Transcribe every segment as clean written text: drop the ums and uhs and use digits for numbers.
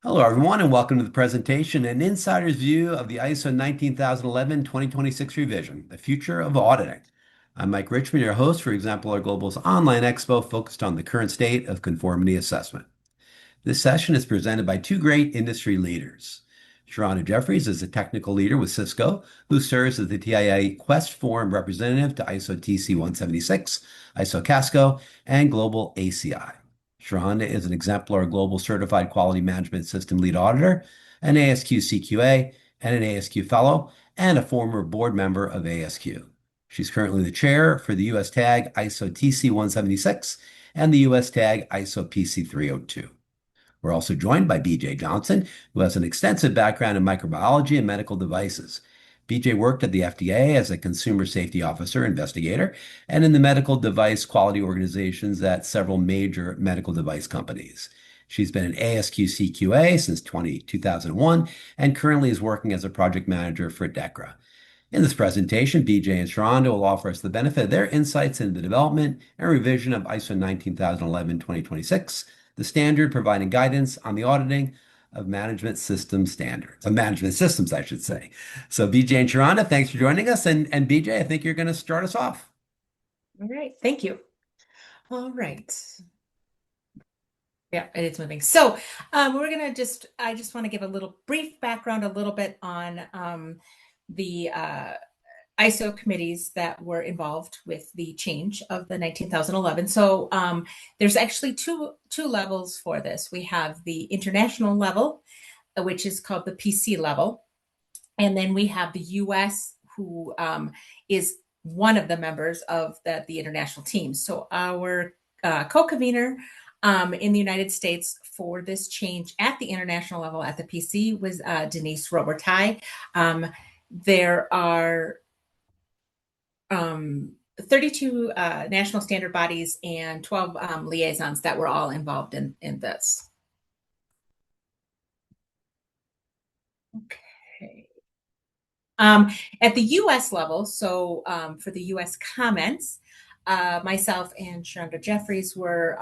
Hello, everyone, and welcome to the presentation, An Insider's View of the ISO 19011-2026 Revision, the Future of Auditing. I'm Mike Richmond, your host for Exemplar Global's online expo focused on the current state of conformity assessment. This session is presented by two great industry leaders. Sheronda Jeffries is a technical leader with Cisco, who serves as the TIA Quest Forum representative to ISO TC 176, ISO CASCO, and Global ACI. Sheronda is an exemplar global certified quality management system lead auditor, an ASQ CQA, and an ASQ fellow, and a former board member of ASQ. She's currently the chair for the US TAG ISO TC 176 and the US TAG ISO PC 302. We're also joined by BJ Johnson, who has an extensive background in microbiology and medical devices. BJ worked at the FDA as a consumer safety officer investigator and in the medical device quality organizations at several major medical device companies. She's been an ASQ CQA since 2001 and currently is working as a project manager for DEKRA. In this presentation, BJ and Sheronda will offer us the benefit of their insights into the development and revision of ISO 19011-2026, the standard providing guidance on the auditing of management system standards, of management systems, I should say. So BJ and Sheronda, thanks for joining us. And BJ, I think you're going to start us off. All right, thank you. All right. Yeah, it's moving. So we're gonna I just want to give a little brief background, a little bit on the ISO committees that were involved with the change of the 19,011. So there's actually two levels for this. We have the international level, which is called the PC level, and then we have the US, who is one of the members of the international team. So our co-convener in the United States for this change at the international level at the PC was Denise Robertai. There are 32 national standard bodies and 12 liaisons that were all involved in this. Okay. At the US level, so for the US comments, myself and Sheronda Jeffries were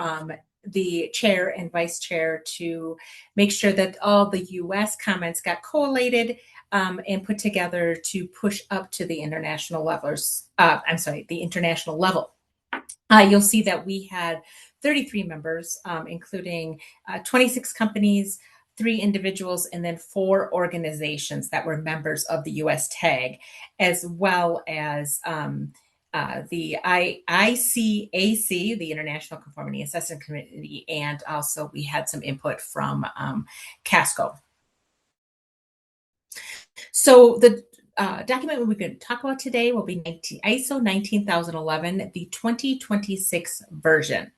the chair and vice chair to make sure that all the US comments got collated and put together to push up to the international levels. The international level. You'll see that we had 33 members, including 26 companies, 3 individuals, and then 4 organizations that were members of the US TAG, as well as the ICAC, the International Conformity Assessment Committee, and also we had some input from CASCO. So the document we're going to talk about today will be ISO 19011, the 2026 version.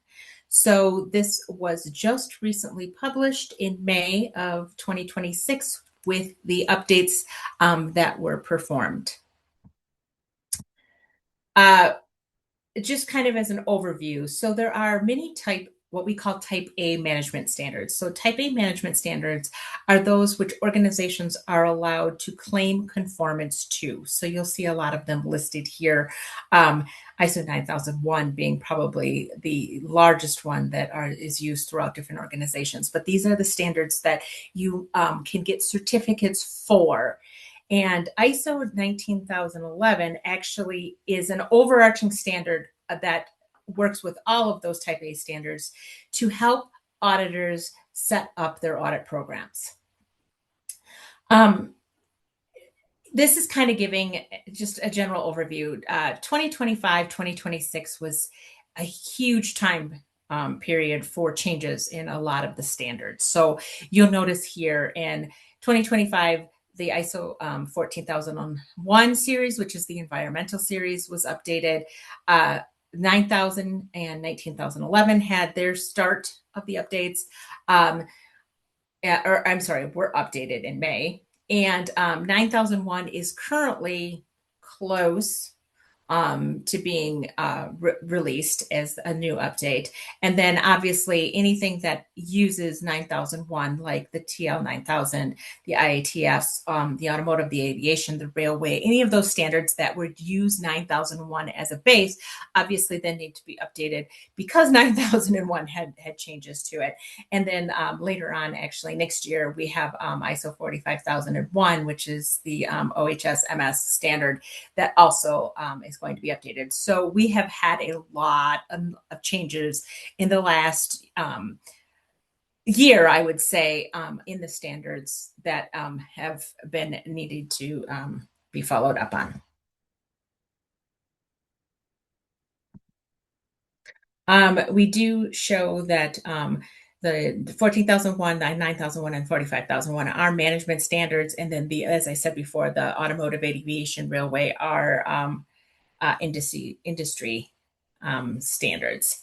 So this was just recently published in May of 2026 with the updates that were performed. Just kind of as an overview, so there are many what we call type A management standards. So type A management standards are those which organizations are allowed to claim conformance to. So you'll see a lot of them listed here. ISO 9001 being probably the largest one that is used throughout different organizations. But these are the standards that you can get certificates for. And ISO 19011 actually is an overarching standard that works with all of those type A standards to help auditors set up their audit programs. This is kind of giving just a general overview. 2025, 2026 was a huge time period for changes in a lot of the standards. So you'll notice here in 2025, the ISO 14001 series, which is the environmental series, was updated. 9000 and 19011 had their start of the updates. Were updated in May. And 9001 is currently close to being released as a new update. And then obviously anything that uses 9001, like the TL 9000, the IATFs, the automotive, the aviation, the railway, any of those standards that would use 9001 as a base, obviously then need to be updated because 9001 had changes to it. And then later on, actually next year, we have ISO 45001, which is the OHS MS standard that also is going to be updated. So we have had a lot of changes in the last year, I would say, in the standards that have been needed to be followed up on. We do show that the 14,001, 9001, and 45,001 are management standards. And then as I said before, the automotive, aviation, railway are industry standards.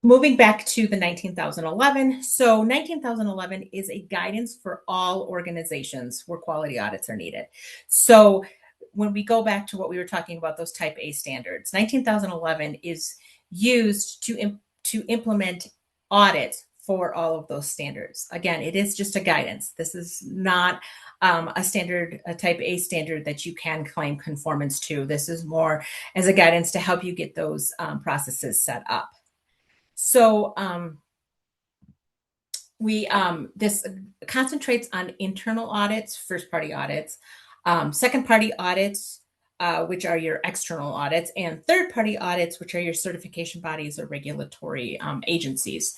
Moving back to the 19,011. So 19,011 is a guidance for all organizations where quality audits are needed. So when we go back to what we were talking about, those type A standards, 19,011 is used to implement audits for all of those standards. Again, it is just a guidance. This is not a standard, a type A standard that you can claim conformance to. This is more as a guidance to help you get those processes set up. So this concentrates on internal audits, first-party audits, second-party audits, which are your external audits, and third-party audits, which are your certification bodies or regulatory agencies.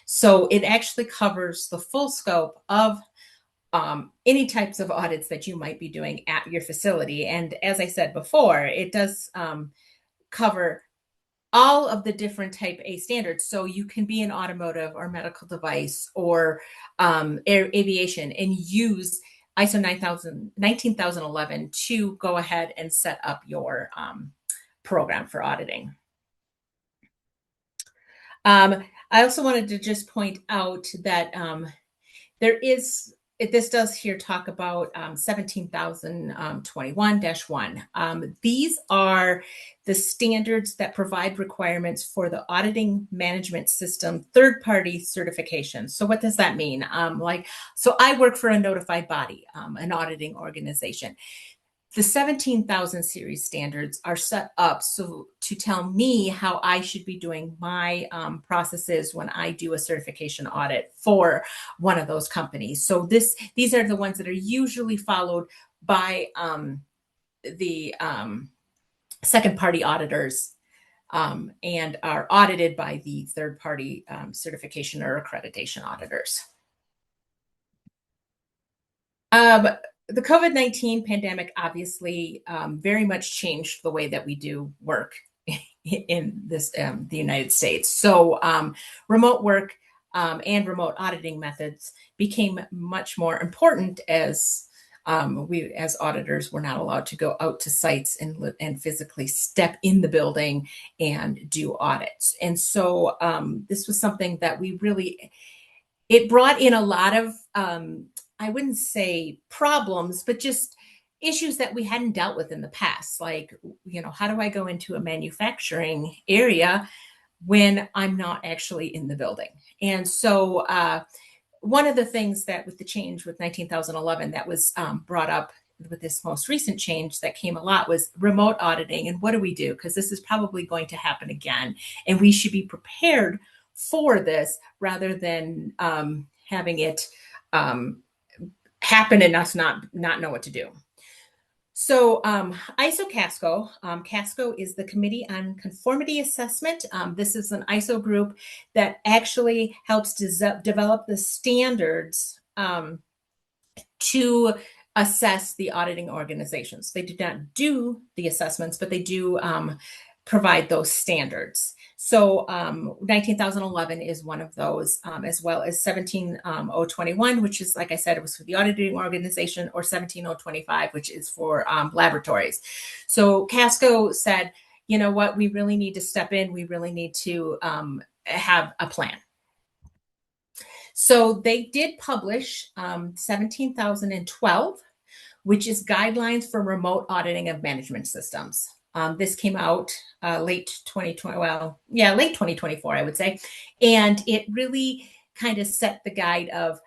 So it actually covers the full scope of any types of audits that you might be doing at your facility. And as I said before, it does cover all of the different type A standards. So you can be an automotive or medical device or aviation and use ISO 19,011 to go ahead and set up your program for auditing. I also wanted to just point out that this does here talk about 17,021-1. These are the standards that provide requirements for the auditing management system third-party certification. So what does that mean? So I work for a notified body, an auditing organization. The 17,000 series standards are set up so to tell me how I should be doing my processes when I do a certification audit for one of those companies. So these are the ones that are usually followed by the second-party auditors and are audited by the third-party certification or accreditation auditors. The COVID-19 pandemic obviously very much changed the way that we do work in the United States. So remote work and remote auditing methods became much more important as we, as auditors, were not allowed to go out to sites and physically step in the building and do audits. And so this was something that it brought in a lot of I wouldn't say problems, but just issues that we hadn't dealt with in the past. Like, how do I go into a manufacturing area when I'm not actually in the building? And so one of the things that with the change with 19,011 that was brought up with this most recent change that came a lot was remote auditing. And what do we do? Because this is probably going to happen again. And we should be prepared for this rather than having it happen and us not know what to do. So ISO CASCO. CASCO is the Committee on Conformity Assessment. This is an ISO group that actually helps develop the standards to assess the auditing organizations. They do not do the assessments, but they do provide those standards. So 19,011 is one of those, as well as 17,021, which is, like I said, it was for the auditing organization, or 17,025, which is for laboratories. So CASCO said, you know what, we really need to step in. We really need to have a plan. So they did publish 17,012, which is guidelines for remote auditing of management systems. This came out late 2020, well, yeah, late 2024, I would say. And it really kind of set the guide of,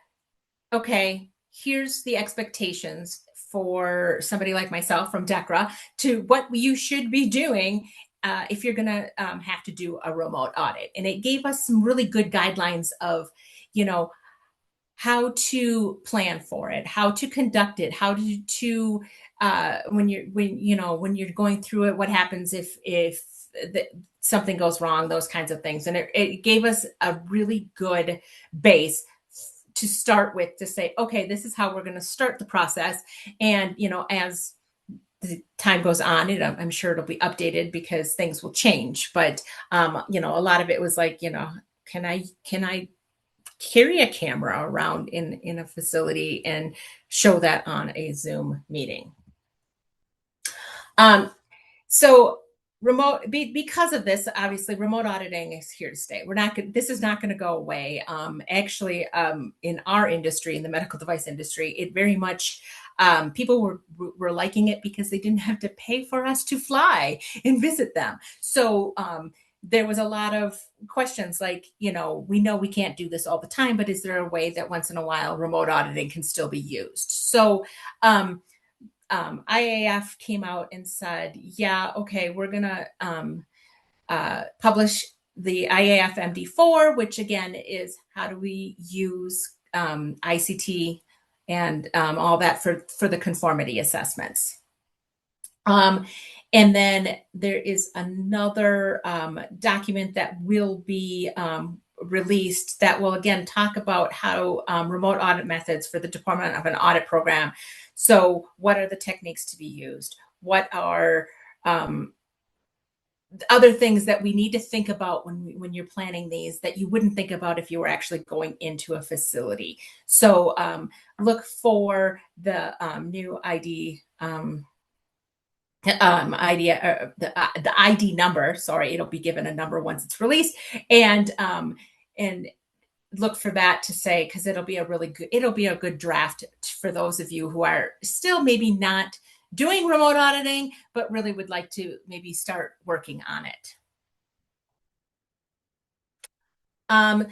okay, here's the expectations for somebody like myself from DEKRA to what you should be doing if you're going to have to do a remote audit. And it gave us some really good guidelines of, how to plan for it, how to conduct it, how to when you're going through it, what happens if something goes wrong, those kinds of things. And it gave us a really good base to start with, to say, okay, this is how we're going to start the process. And, as the time goes on, I'm sure it'll be updated because things will change. But, a lot of it was like, can I carry a camera around in a facility and show that on a Zoom meeting? So because of this, obviously remote auditing is here to stay. This is not going to go away. Actually, in our industry, in the medical device industry, it very much, people were liking it because they didn't have to pay for us to fly and visit them. So there was a lot of questions like, we know we can't do this all the time, but is there a way that once in a while remote auditing can still be used? So IAF came out and said, yeah, okay, we're going to publish the IAF MD4, which again is how do we use ICT and all that for the conformity assessments. And then there is another document that will be released that will again talk about how remote audit methods for the deployment of an audit program. So what are the techniques to be used? What are other things that we need to think about when you're planning these that you wouldn't think about if you were actually going into a facility? So look for the new ID the ID number. Sorry, it'll be given a number once it's released, and look for that to say, because it'll be a good draft for those of you who are still maybe not doing remote auditing, but really would like to maybe start working on it. Now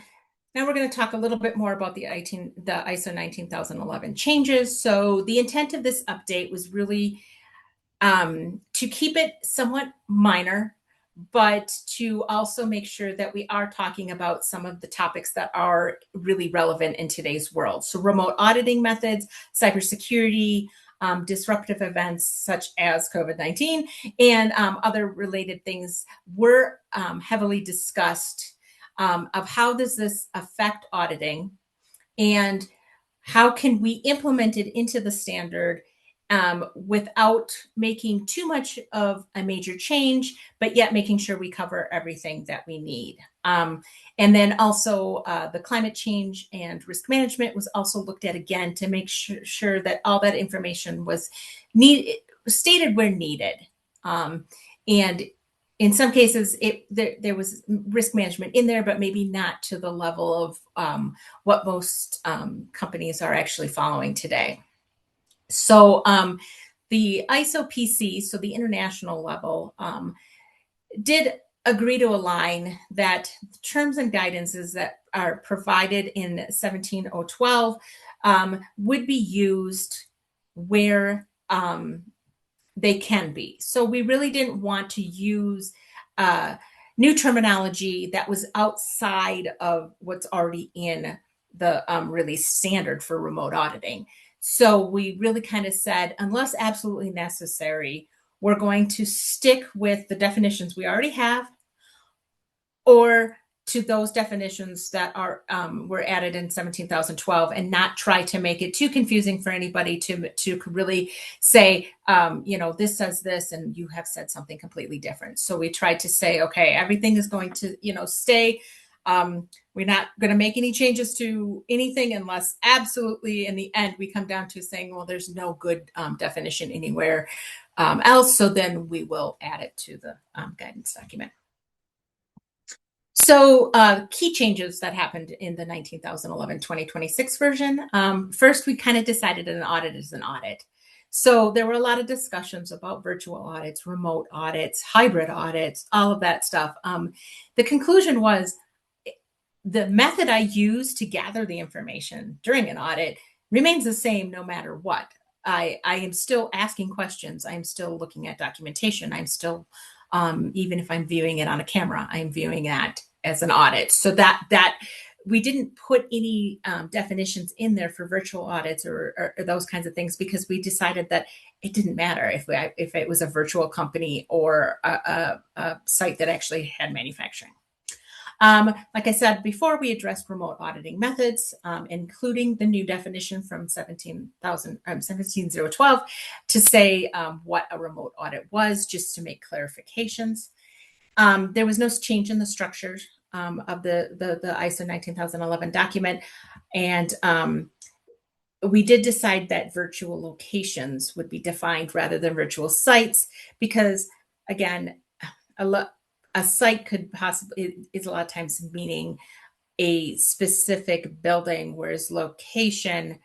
we're going to talk a little bit more about the ISO 19011 changes. So the intent of this update was really to keep it somewhat minor, but to also make sure that we are talking about some of the topics that are really relevant in today's world. So remote auditing methods, cybersecurity, disruptive events such as COVID-19, and other related things were heavily discussed of how does this affect auditing and how can we implement it into the standard without making too much of a major change, but yet making sure we cover everything that we need. And then also the climate change and risk management was also looked at again to make sure that all that information was stated where needed. And in some cases, there was risk management in there, but maybe not to the level of what most companies are actually following today. So the ISO PC, so the international level, did agree to align that terms and guidances that are provided in 17012 would be used where they can be. So we really didn't want to use new terminology that was outside of what's already in the release standard for remote auditing. So we really kind of said, unless absolutely necessary, we're going to stick with the definitions we already have or to those definitions that are were added in 17012 and not try to make it too confusing for anybody to really say, this says this and you have said something completely different. So we tried to say, okay, everything is going to, stay. We're not going to make any changes to anything unless absolutely in the end we come down to saying, well, there's no good definition anywhere else. So then we will add it to the guidance document. So key changes that happened in the 19011 2026 version. First, we kind of decided an audit is an audit. So there were a lot of discussions about virtual audits, remote audits, hybrid audits, all of that stuff. The conclusion was the method I use to gather the information during an audit remains the same no matter what. I am still asking questions. I'm still looking at documentation. I'm still, even if I'm viewing it on a camera, I'm viewing that as an audit. So that we didn't put any definitions in there for virtual audits or those kinds of things because we decided that it didn't matter if it was a virtual company or a site that actually had manufacturing. Like I said before, we addressed remote auditing methods, including the new definition from 17012 to say what a remote audit was, just to make clarifications. There was no change in the structure of the ISO 19011 document. And we did decide that virtual locations would be defined rather than virtual sites because, again, a site could possibly is a lot of times meaning a specific building, whereas location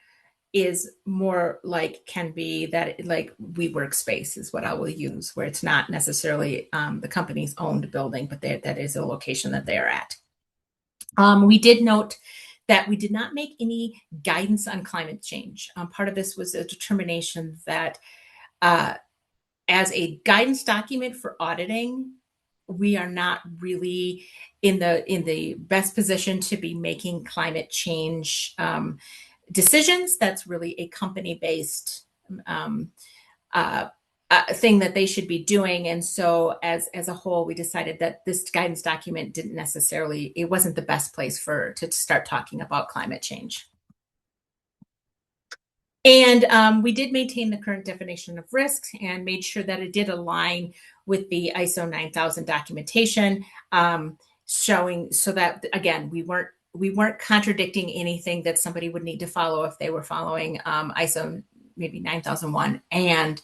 is more like can be that like WeWork space is what I will use, where it's not necessarily the company's owned building, but that is a location that they are at. We did note that we did not make any guidance on climate change. Part of this was a determination that as a guidance document for auditing, we are not really in the best position to be making climate change decisions. That's really a company-based thing that they should be doing. And so as a whole, we decided that this guidance document it wasn't the best place to start talking about climate change. And we did maintain the current definition of risks and made sure that it did align with the ISO 9000 documentation, showing so that, again, we weren't contradicting anything that somebody would need to follow if they were following ISO maybe 9001 and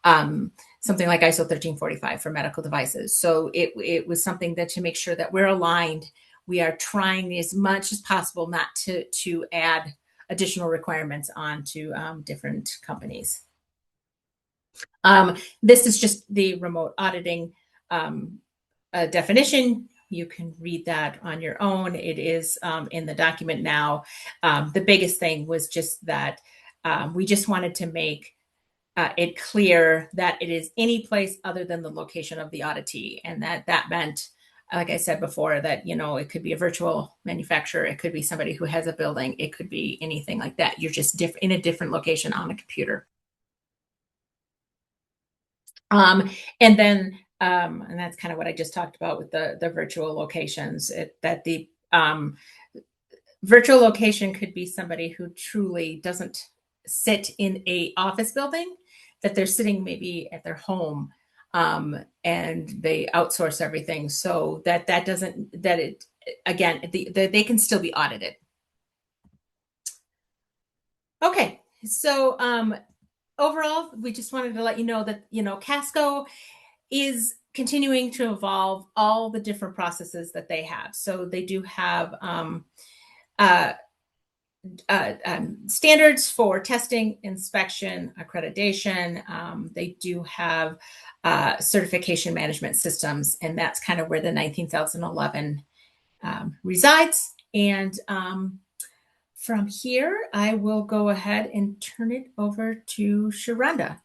something like ISO 1345 for medical devices. So it was something that to make sure that we're aligned, we are trying as much as possible not to add additional requirements onto different companies. This is just the remote auditing definition. You can read that on your own. It is in the document now. The biggest thing was just that we just wanted to make it clear that it is any place other than the location of the auditee. And that meant, like I said before, that, it could be a virtual manufacturer. It could be somebody who has a building. It could be anything like that. You're just in a different location on a computer. And that's kind of what I just talked about with the virtual locations, that the virtual location could be somebody who truly doesn't sit in a office building, that they're sitting maybe at their home, and they outsource everything so they can still be audited. Okay, so overall, we just wanted to let you know that CASCO is continuing to evolve all the different processes that they have. So they do have standards for testing, inspection, accreditation. They do have certification management systems, and that's kind of where the 19011 resides. And from here, I will go ahead and turn it over to Sheronda.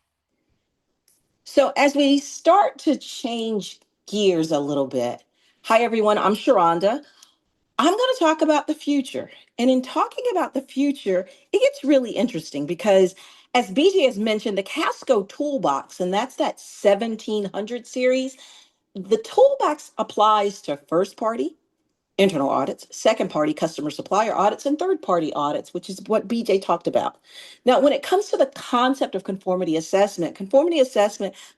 So as we start to change gears a little bit, hi everyone, I'm Sheronda. I'm going to talk about the future. And in talking about the future, it gets really interesting because, as BJ has mentioned, the Casco toolbox, and that's that 1700 series, the toolbox applies to first party, internal audits, second party customer supplier audits, and third party audits, which is what BJ talked about. Now, when it comes to the concept of conformity assessment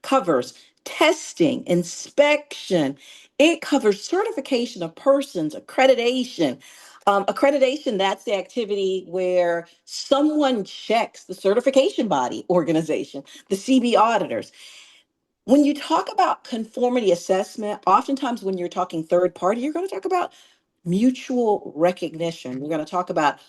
covers testing, inspection, it covers certification of persons, accreditation. Accreditation, that's the activity where someone checks the certification body organization, the CB auditors. When you talk about conformity assessment, oftentimes when you're talking third party, you're going to talk about mutual recognition. We're going to talk about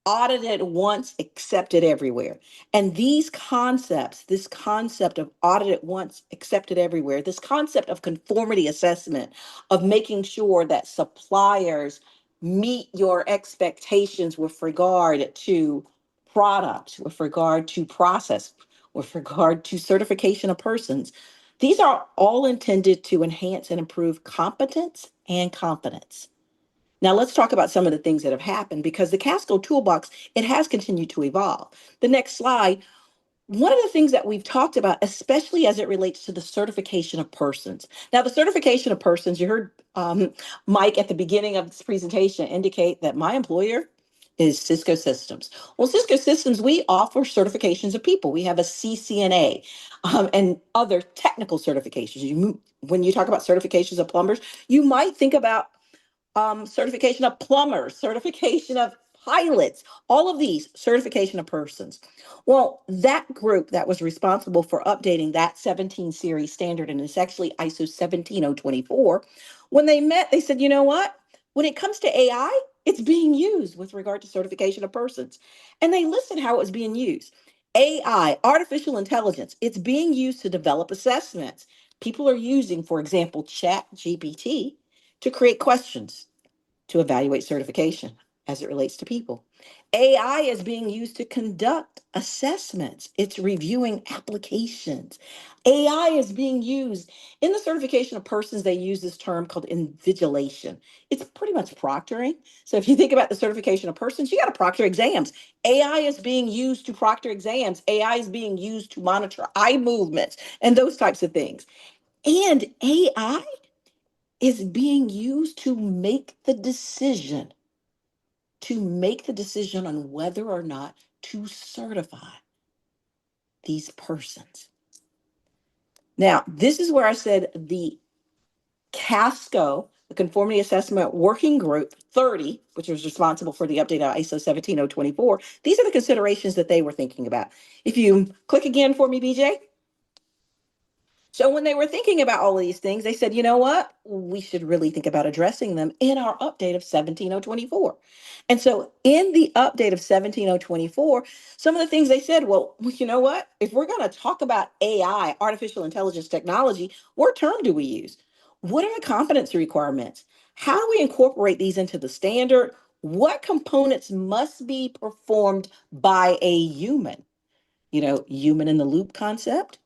audited once, accepted everywhere. And these concepts, this concept of audited once, accepted everywhere, this concept of conformity assessment, of making sure that suppliers meet your expectations with regard to product, with regard to process, with regard to certification of persons. These are all intended to enhance and improve competence and confidence. Now let's talk about some of the things that have happened, because the Casco toolbox, it has continued to evolve. The next slide. One of the things that we've talked about, especially as it relates to the certification of persons. Now, the certification of persons, you heard Mike at the beginning of this presentation indicate that my employer is Cisco Systems. Well, Cisco Systems, we offer certifications of people. We have a CCNA and other technical certifications. When you talk about certifications of plumbers, you might think about certification of plumbers, certification of pilots, all of these certification of persons. Well, that group that was responsible for updating that 17 series standard, and it's actually ISO 17024, when they met, they said, you know what? When it comes to AI, it's being used with regard to certification of persons. And they listed how it was being used. AI, artificial intelligence, it's being used to develop assessments. People are using, for example, Chat GPT to create questions to evaluate certification as it relates to people. AI is being used to conduct assessments. It's reviewing applications. AI is being used in the certification of persons. They use this term called invigilation. It's pretty much proctoring. So if you think about the certification of persons, you got to proctor exams. AI is being used to proctor exams. AI is being used to monitor eye movements and those types of things. And AI is being used to make the decision on whether or not to certify these persons. Now, this is where I said the CASCO, the Conformity Assessment Working Group 30, which was responsible for the update of ISO 17024, these are the considerations that they were thinking about. If you click again for me, BJ. So when they were thinking about all of these things, they said, you know what? We should really think about addressing them in our update of 17024. And so in the update of 17024, some of the things they said, well, you know what? If we're going to talk about AI, artificial intelligence technology, what term do we use? What are the competency requirements? How do we incorporate these into the standard? What components must be performed by a human? Human in the loop concept.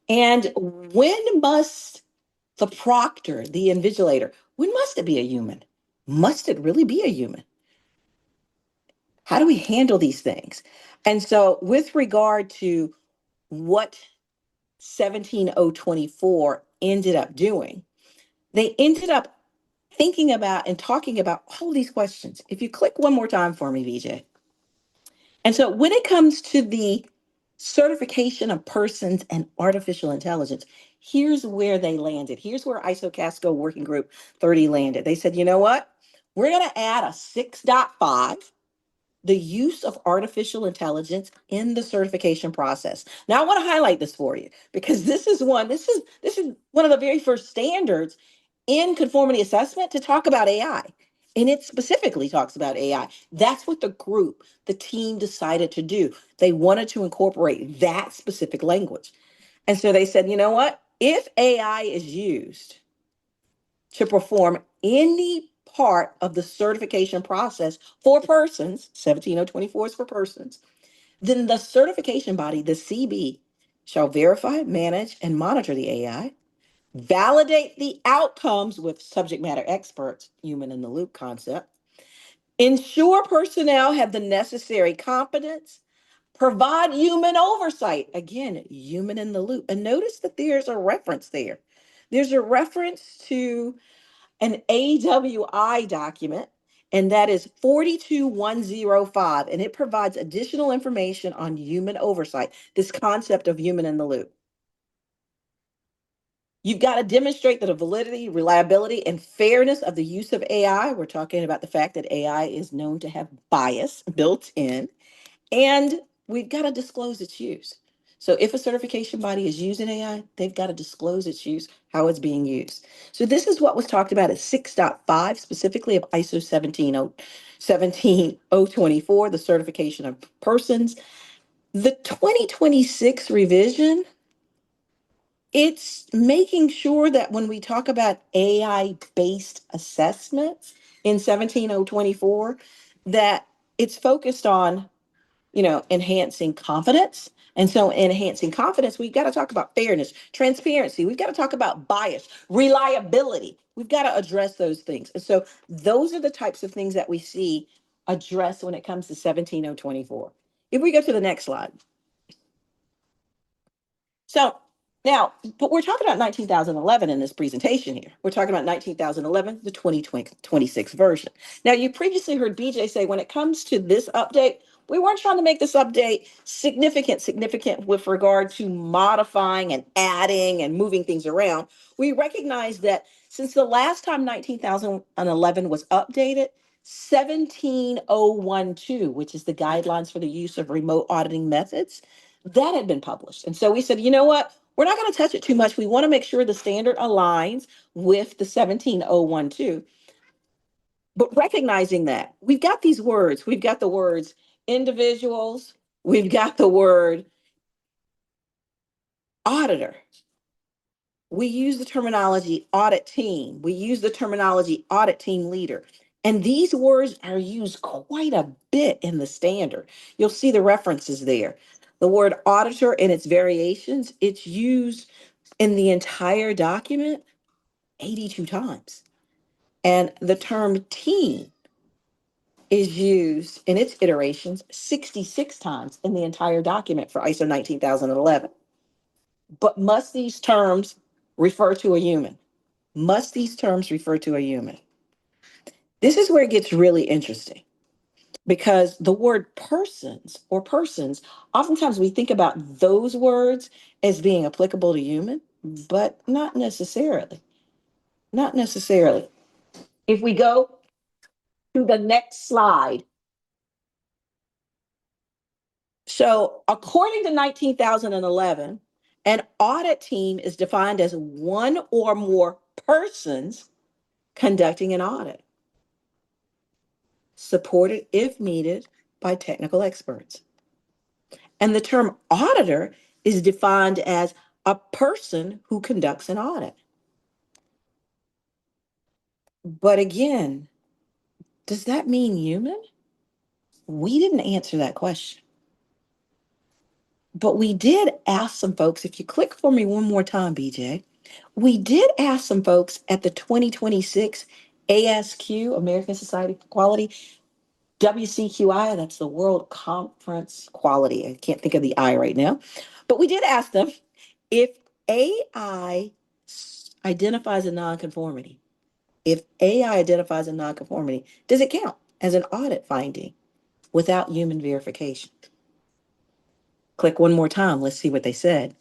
And when must the proctor, the invigilator, when must it be a human? Must it really be a human? How do we handle these things? And so, with regard to what 17024 ended up doing, they ended up thinking about and talking about all these questions. If you click one more time for me, VJ. And so when it comes to the certification of persons and artificial intelligence, here's where they landed. Here's where ISO CASCO Working Group 30 landed. They said, you know what? We're going to add a 6.5, the use of artificial intelligence in the certification process. Now I want to highlight this for you, because this is one of the very first standards in conformity assessment to talk about AI. And it specifically talks about AI. That's what the team decided to do. They wanted to incorporate that specific language. And so they said, you know what? If AI is used to perform any part of the certification process for persons, 17024 is for persons, then the certification body, the CB, shall verify, manage, and monitor the AI, validate the outcomes with subject matter experts, human in the loop concept, ensure personnel have the necessary competence, provide human oversight, again, human in the loop. And notice that there's a reference there. There's a reference to an AWI document, and that is 42105, and it provides additional information on human oversight, this concept of human in the loop. You've got to demonstrate the validity, reliability, and fairness of the use of AI. We're talking about the fact that AI is known to have bias built in, and we've got to disclose its use. So if a certification body is using AI, they've got to disclose its use, how it's being used. So this is what was talked about at 6.5, specifically of ISO 17024, the certification of persons. The 2026 revision, it's making sure that when we talk about AI-based assessments in 17024, that it's focused on, enhancing confidence. And so enhancing confidence, we've got to talk about fairness, transparency. We've got to talk about bias, reliability. We've got to address those things. And so those are the types of things that we see addressed when it comes to 17024. If we go to the next slide. So now, but we're talking about 19,011 in this presentation here. We're talking about 19,011, the 2026 version. Now, you previously heard BJ say when it comes to this update, we weren't trying to make this update significant with regard to modifying and adding and moving things around. We recognize that since the last time 19,011 was updated, 17012, which is the guidelines for the use of remote auditing methods, that had been published. And so we said, you know what? We're not going to touch it too much. We want to make sure the standard aligns with the 17012. But recognizing that we've got these words, we've got the words individuals, we've got the word auditor. We use the terminology audit team. We use the terminology audit team leader. And these words are used quite a bit in the standard. You'll see the references there. The word auditor and its variations, it's used in the entire document 82 times. And the term team is used in its iterations 66 times in the entire document for ISO 19011. But must these terms refer to a human? Must these terms refer to a human? This is where it gets really interesting because the word persons or persons, oftentimes we think about those words as being applicable to human, but not necessarily. Not necessarily. If we go to the next slide. So according to 19,011, an audit team is defined as one or more persons conducting an audit, supported if needed by technical experts. And the term auditor is defined as a person who conducts an audit. But again, does that mean human? We didn't answer that question. But we did ask some folks, if you click for me one more time, BJ, we did ask some folks at the 2026 ASQ, American Society for Quality, WCQI, that's the World Conference Quality. I can't think of the I right now. But we did ask them if AI identifies a nonconformity. If AI identifies a nonconformity, does it count as an audit finding without human verification? Click one more time. Let's see what they said.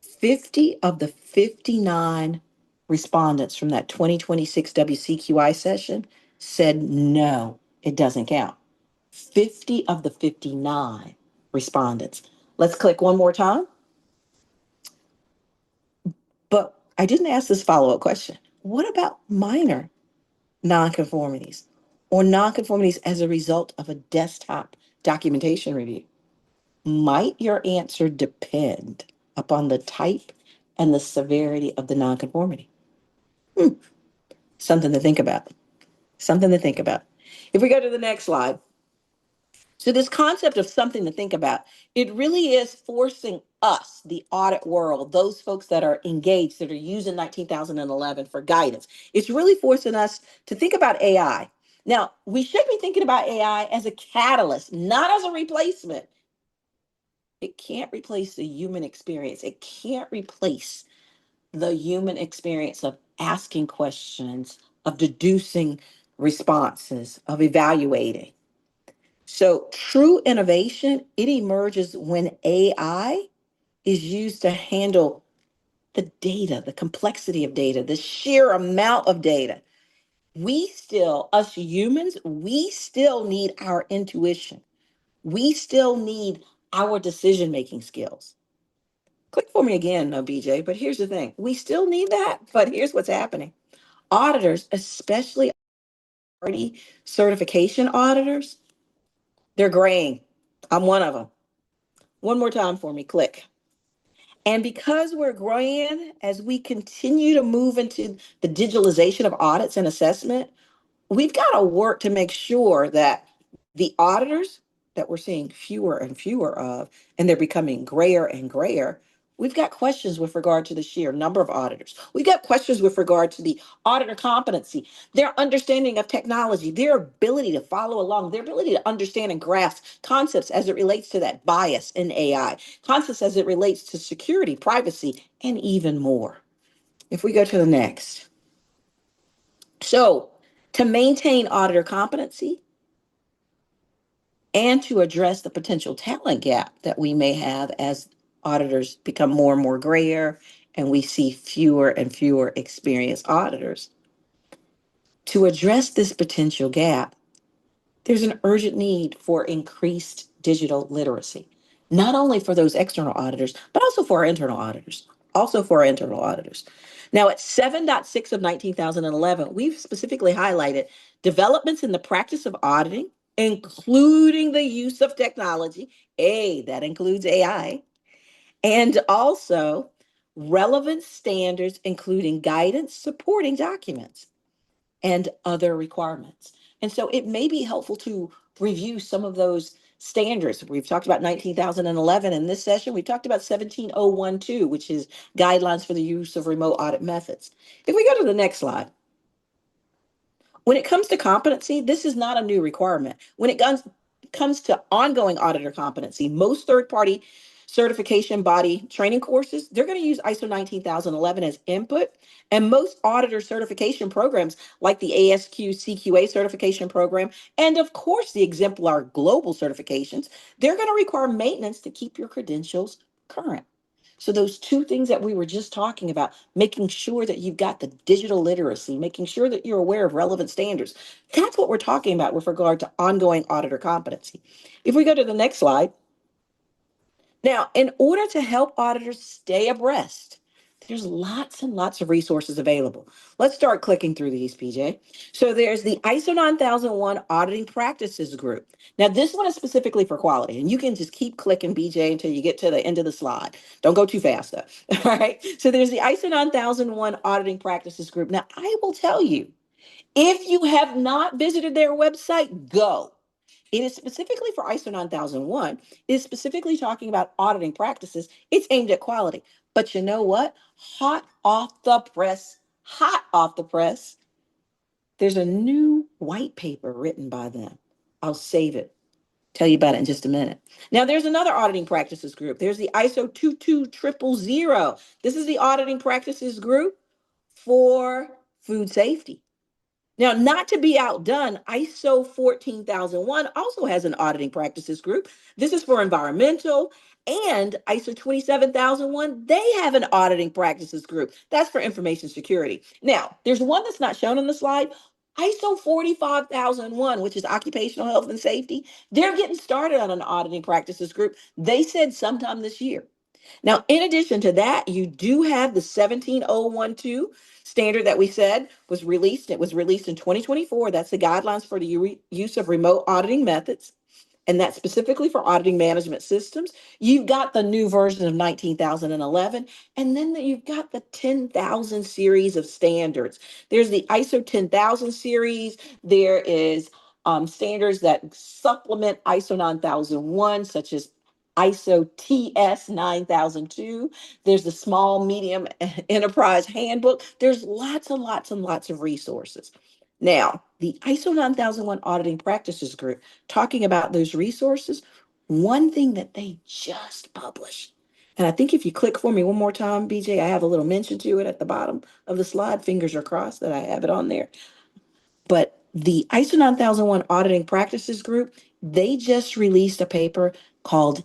50 of the 59 respondents from that 2026 WCQI session said no, it doesn't count. 50 of the 59 respondents. Let's click one more time. But I didn't ask this follow-up question. What about minor nonconformities or nonconformities as a result of a desktop documentation review? Might your answer depend upon the type and the severity of the nonconformity? Something to think about. Something to think about. If we go to the next slide. So this concept of something to think about, it really is forcing us, the audit world, those folks that are engaged, that are using 19,011 for guidance. It's really forcing us to think about AI. Now, we should be thinking about AI as a catalyst, not as a replacement. It can't replace the human experience. It can't replace the human experience of asking questions, of deducing responses, of evaluating. So true innovation, it emerges when AI is used to handle the data, the complexity of data, the sheer amount of data. We still, us humans, we still need our intuition. We still need our decision-making skills. Click for me again, BJ, but here's the thing. We still need that, but here's what's happening. Auditors, especially party certification auditors, they're graying. I'm one of them. One more time for me, click. And because we're growing, as we continue to move into the digitalization of audits and assessment, we've got to work to make sure that the auditors that we're seeing fewer and fewer of, and they're becoming grayer and grayer, we've got questions with regard to the sheer number of auditors. We've got questions with regard to the auditor competency, their understanding of technology, their ability to follow along, their ability to understand and grasp concepts as it relates to that bias in AI, concepts as it relates to security, privacy, and even more. If we go to the next. So, to maintain auditor competency and to address the potential talent gap that we may have as auditors become more and more grayer and we see fewer and fewer experienced auditors, to address this potential gap, there's an urgent need for increased digital literacy, not only for those external auditors, but also for our internal auditors. Also for our internal auditors. Now, at 7.6 of 19,011, we've specifically highlighted developments in the practice of auditing, including the use of technology. That includes AI, and also relevant standards, including guidance supporting documents and other requirements. And so it may be helpful to review some of those standards. We've talked about 19,011 in this session. We talked about 17012, which is guidelines for the use of remote audit methods. If we go to the next slide. When it comes to competency, this is not a new requirement. When it comes to ongoing auditor competency, most third-party certification body training courses, they're going to use ISO 19011 as input. And most auditor certification programs, like the ASQ CQA certification program, and of course the exemplar global certifications, they're going to require maintenance to keep your credentials current. So those two things that we were just talking about, making sure that you've got the digital literacy, making sure that you're aware of relevant standards, that's what we're talking about with regard to ongoing auditor competency. If we go to the next slide. Now, in order to help auditors stay abreast, there's lots and lots of resources available. Let's start clicking through these, PJ. So there's the ISO 9001 Auditing Practices Group. Now, this one is specifically for quality, and you can just keep clicking, BJ, until you get to the end of the slide. Don't go too fast, though. All right. So there's the ISO 9001 Auditing Practices Group. Now, I will tell you, if you have not visited their website, go. It is specifically for ISO 9001. It is specifically talking about auditing practices. It's aimed at quality. But you know what? Hot off the press, there's a new white paper written by them. I'll save it. Tell you about it in just a minute. Now, there's another auditing practices group. There's the ISO 22000. This is the auditing practices group for food safety. Now, not to be outdone, ISO 14001 also has an auditing practices group. This is for environmental, and ISO 27001, they have an auditing practices group. That's for information security. Now, there's one that's not shown on the slide. ISO 45001, which is occupational health and safety, they're getting started on an auditing practices group. They said sometime this year. Now, in addition to that, you do have the 17012 standard that we said was released. It was released in 2024. That's the guidelines for the use of remote auditing methods. And that's specifically for auditing management systems. You've got the new version of 19,011, and then you've got the 10,000 series of standards. There's the ISO 10,000 series. There is standards that supplement ISO 9001, such as ISO TS 9002. There's the small medium enterprise handbook. There's lots and lots and lots of resources. Now, the ISO 9001 Auditing Practices Group, talking about those resources, one thing that they just published, and I think if you click for me one more time, BJ, I have a little mention to it at the bottom of the slide. Fingers are crossed that I have it on there. But the ISO 9001 Auditing Practices Group, they just released a paper called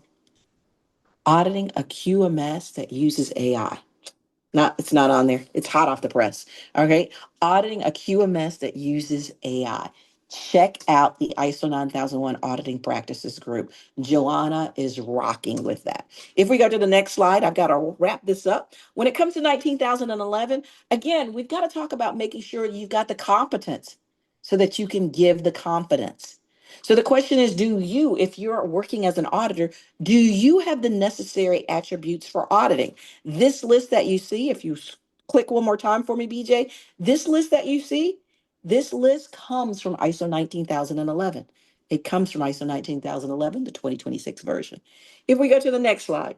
Auditing a QMS that uses AI. It's not on there. It's hot off the press. Okay. Auditing a QMS that uses AI. Check out the ISO 9001 Auditing Practices Group. Joanna is rocking with that. If we go to the next slide, I've got to wrap this up. When it comes to 19,011, again, we've got to talk about making sure you've got the competence so that you can give the confidence. So the question is, do you, if you're working as an auditor, do you have the necessary attributes for auditing? This list that you see, if you click one more time for me, BJ, this list that you see, this list comes from ISO 19011. It comes from ISO 19011, the 2026 version. If we go to the next slide.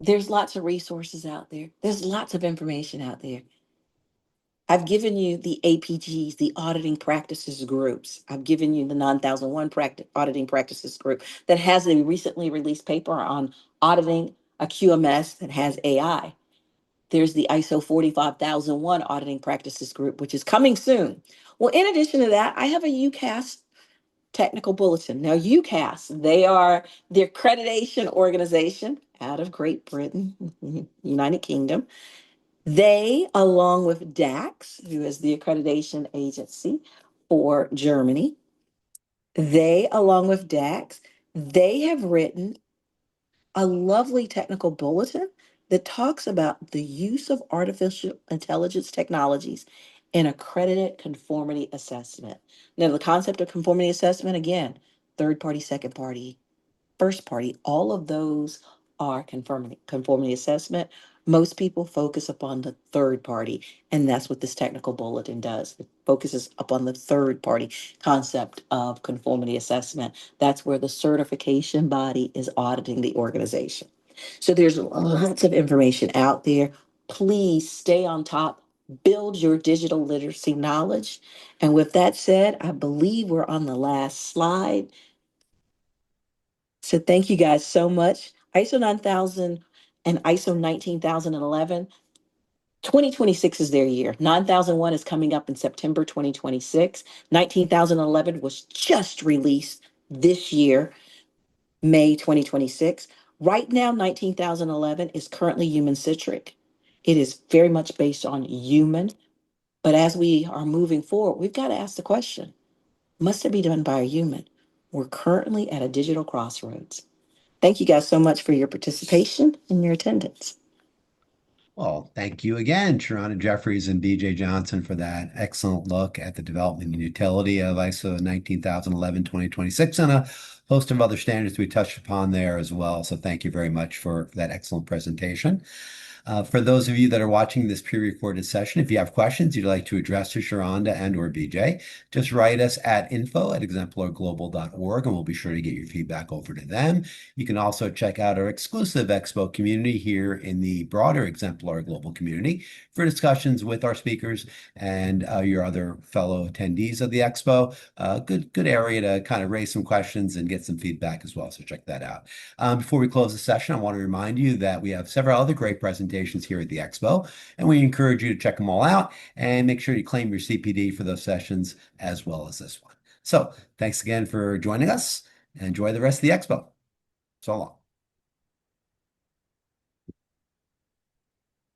There's lots of resources out there. There's lots of information out there. I've given you the APGs, the auditing practices groups. I've given you the 9001 auditing practices group that has a recently released paper on auditing a QMS that has AI. There's the ISO 45001 auditing practices group, which is coming soon. Well, in addition to that, I have a UCAS technical bulletin. Now, UCAS, they are the accreditation organization out of Great Britain, United Kingdom. They, along with DAX, who is the accreditation agency for Germany, they, along with DAX, they have written a lovely technical bulletin that talks about the use of artificial intelligence technologies in accredited conformity assessment. Now, the concept of conformity assessment, again, third party, second party, first party, all of those are conformity assessment. Most people focus upon the third party, and that's what this technical bulletin does. It focuses upon the third party concept of conformity assessment. That's where the certification body is auditing the organization. So there's lots of information out there. Please stay on top, build your digital literacy knowledge. And with that said, I believe we're on the last slide. So thank you guys so much. ISO 9000 and ISO 19011, 2026 is their year. 9001 is coming up in September 2026. 19011 was just released this year, May 2026. Right now, 19011 is currently human centric. It is very much based on human. But as we are moving forward, we've got to ask the question, must it be done by a human? We're currently at a digital crossroads. Thank you guys so much for your participation and your attendance. Well, thank you again, Sheronda Jeffries and BJ Johnson, for that excellent look at the development and utility of ISO 19011 2026 and a host of other standards we touched upon there as well. So thank you very much for that excellent presentation. For those of you that are watching this pre-recorded session, if you have questions you'd like to address to Sheronda and or BJ, just write us at info@exemplarglobal.org and we'll be sure to get your feedback over to them. You can also check out our exclusive Expo community here in the broader Exemplar Global community for discussions with our speakers and your other fellow attendees of the Expo. Good area to kind of raise some questions and get some feedback as well, so check that out. Before we close the session, I want to remind you that we have several other great presentations here at the Expo, and we encourage you to check them all out and make sure you claim your CPD for those sessions as well as this one. So thanks again for joining us and enjoy the rest of the Expo. So long.